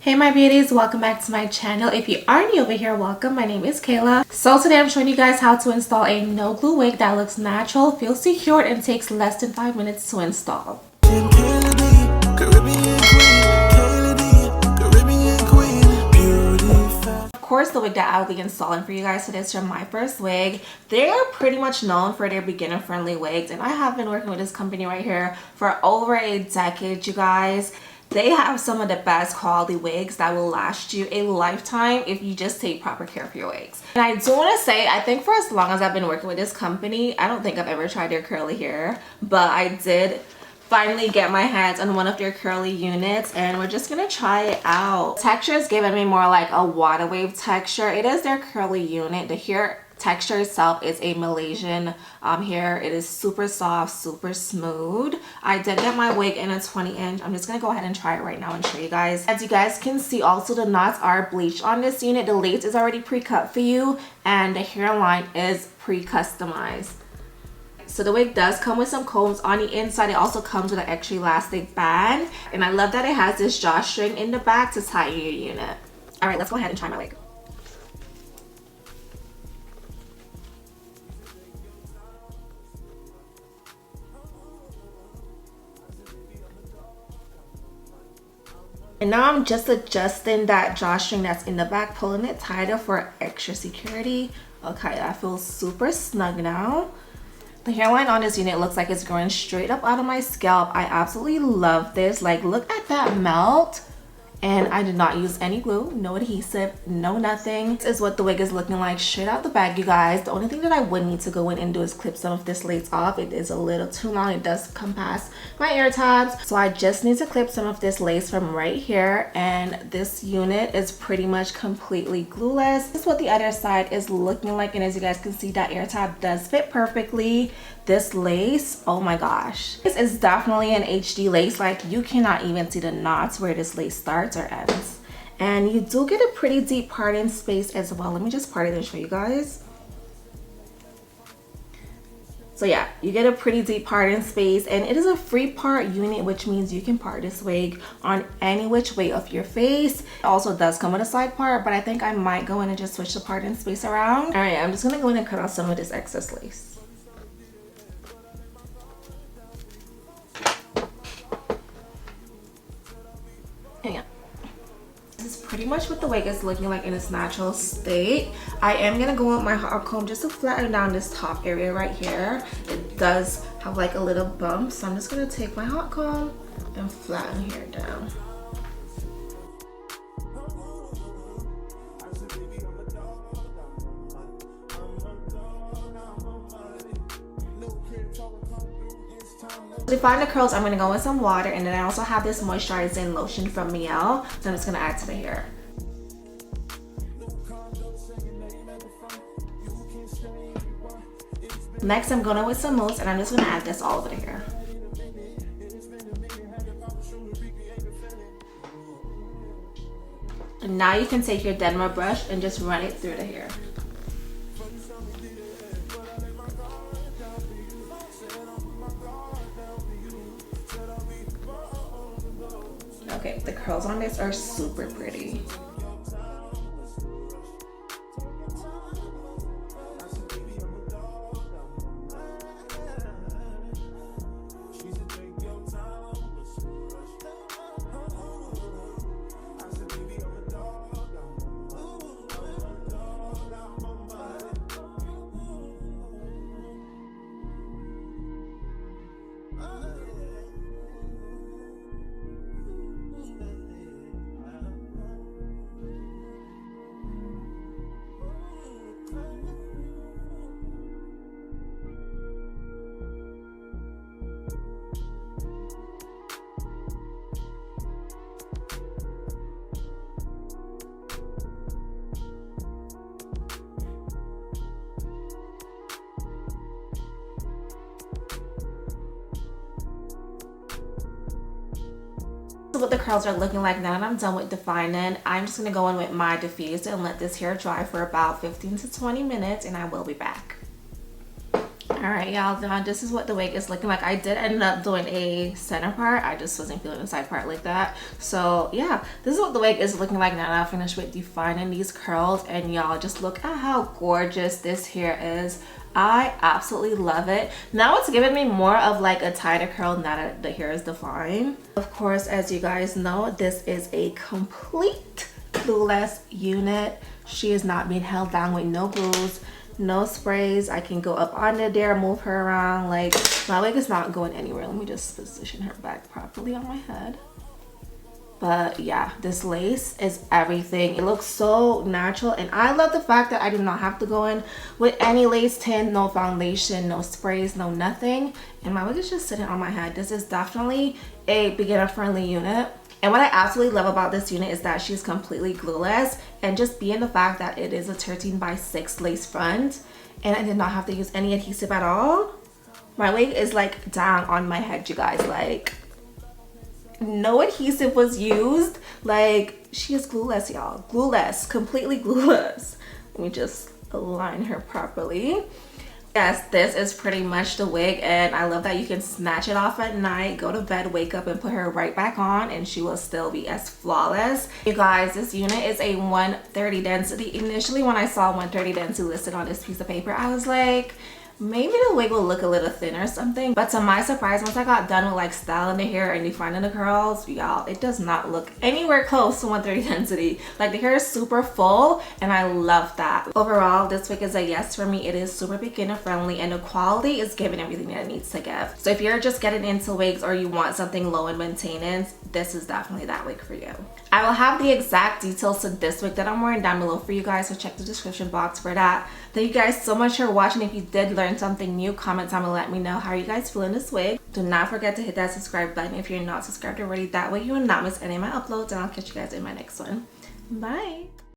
Hey my beauties, welcome back to my channel. If you are new over here, welcome. My name is Kayla. So today I'm showing you guys how to install a no glue wig that looks natural, feels secured, and takes less than 5 minutes to install. Of course, the wig that I'll be installing for you guys today is from MyFirstWig. They are pretty much known for their beginner-friendly wigs, and I have been working with this company right here for over a decade, you guys. They have some of the best quality wigs that will last you a lifetime if you just take proper care of your wigs. And I do want to say, I think for as long as I've been working with this company, I don't think I've ever tried their curly hair, but I did finally get my hands on one of their curly units, and we're just gonna try it out. Texture is giving me more like a water wave texture. It is their curly unit. The hair texture itself is a Malaysian hair. It is super soft, super smooth. I did get my wig in a 20-inch. I'm just gonna go ahead and try it right now and show you guys. As you guys can see, also the knots are bleached on this unit. The lace is already pre-cut for you, and the hairline is pre-customized. So the wig does come with some combs on the inside. It also comes with an extra elastic band, and I love that it has this drawstring in the back to tie your unit. All right, let's go ahead and try my wig. And now I'm just adjusting that drawstring that's in the back, pulling it tighter for extra security. Okay, that feels super snug now. The hairline on this unit looks like it's growing straight up out of my scalp. I absolutely love this. Like, look at that melt. And I did not use any glue, no adhesive, no nothing. This is what the wig is looking like straight out the bag, you guys. The only thing that I would need to go in and do is clip some of this lace off. It is a little too long. It does come past my ear tabs. So I just need to clip some of this lace from right here. And this unit is pretty much completely glueless. This is what the other side is looking like. And as you guys can see, that ear tab does fit perfectly. This lace, oh my gosh, this is definitely an HD lace. Like, you cannot even see the knots where this lace starts or ends, and you do get a pretty deep parting space as well. Let me just part it and show you guys. So yeah, you get a pretty deep parting space, and it is a free part unit, which means you can part this wig on any which way of your face. It also does come with a side part, but I think I might go in and just switch the parting space around. All right, I'm just gonna go in and cut out some of this excess lace. Yeah, this is pretty much what the wig is looking like in its natural state. I am gonna go with my hot comb just to flatten down this top area right here. It does have like a little bump, so I'm just gonna take my hot comb and flatten here down. To define the curls, I'm going to go with some water, and then I also have this moisturizing lotion from Miel, so I'm just going to add to the hair. Next, I'm going to with some mousse, and I'm just going to add this all over the hair. And now you can take your Denver brush and just run it through the hair. Okay, the curls on this are super pretty. So what the curls are looking like now that I'm done with defining, I'm just going to go in with my diffuser and let this hair dry for about 15 to 20 minutes, and I will be back. Alright y'all, now this is what the wig is looking like. I did end up doing a center part. I just wasn't feeling the side part like that. So yeah, this is what the wig is looking like now that I finished with defining these curls. And y'all, just look at how gorgeous this hair is. I absolutely love it. Now it's giving me more of like a tighter curl now that the hair is defined. Of course, as you guys know, this is a complete glueless unit. She is not being held down with no glues, no sprays. I can go up under there, move her around. Like, my wig is not going anywhere. Let me just position her back properly on my head. But yeah, this lace is everything. It looks so natural, and I love the fact that I do not have to go in with any lace tint, no foundation, no sprays, no nothing, and my wig is just sitting on my head. This is definitely a beginner friendly unit. And what I absolutely love about this unit is that she's completely glueless, and just being the fact that it is a 13x6 lace front, and I did not have to use any adhesive at all. My wig is like down on my head, you guys. Like, no adhesive was used. Like, she is glueless, y'all. Glueless, completely glueless. Let me just align her properly. Yes, this is pretty much the wig, and I love that you can snatch it off at night, go to bed, wake up, and put her right back on, and she will still be as flawless. You guys, this unit is a 130 density. Initially, when I saw 130 density listed on this piece of paper, I was like, maybe the wig will look a little thin or something. But to my surprise, once I got done with like styling the hair and defining the curls, y'all, it does not look anywhere close to 130 density. Like, the hair is super full, and I love that. Overall, this wig is a yes for me. It is super beginner friendly, and the quality is giving everything that it needs to give. So if you're just getting into wigs or you want something low in maintenance, this is definitely that wig for you. I will have the exact details to this wig that I'm wearing down below for you guys, so check the description box for that. Thank you guys so much for watching. If you did learn something new, comment down and let me know how you guys feel in this wig. Do not forget to hit that subscribe button if you're not subscribed already. That way you will not miss any of my uploads, and I'll catch you guys in my next one. Bye.